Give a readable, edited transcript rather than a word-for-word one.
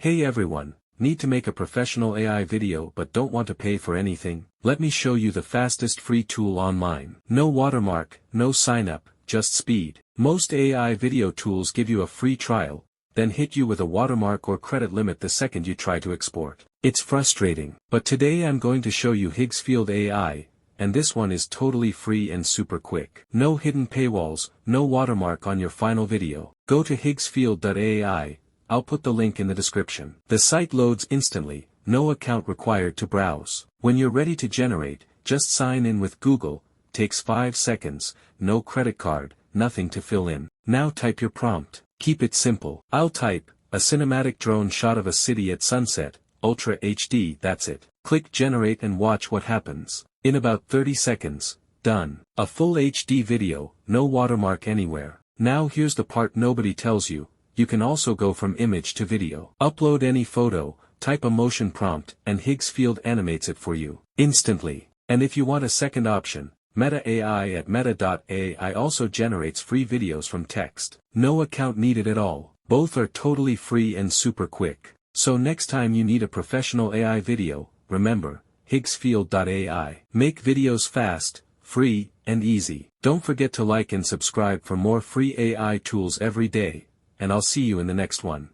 Hey everyone, need to make a professional AI video but don't want to pay for anything? Let me show you the fastest free tool online. No watermark, no signup, just speed. Most AI video tools give you a free trial, then hit you with a watermark or credit limit the second you try to export. It's frustrating. But today I'm going to show you Higgsfield AI, and this one is totally free and super quick. No hidden paywalls, no watermark on your final video. Go to Higgsfield AI. I'll put the link in the description. The site loads instantly, no account required to browse. When you're ready to generate, just sign in with Google, takes 5 seconds, no credit card, nothing to fill in. Now type your prompt. Keep it simple. I'll type, a cinematic drone shot of a city at sunset, Ultra HD, that's it. Click generate and watch what happens. In about 30 seconds, done. A full HD video, no watermark anywhere. Now here's the part nobody tells you. You can also go from image to video. Upload any photo, type a motion prompt, and Higgsfield animates it for you, instantly. And if you want a second option, Meta AI at meta.ai also generates free videos from text. No account needed at all. Both are totally free and super quick. So next time you need a professional AI video, remember, Higgsfield AI. Make videos fast, free, and easy. Don't forget to like and subscribe for more free AI tools every day. And I'll see you in the next one.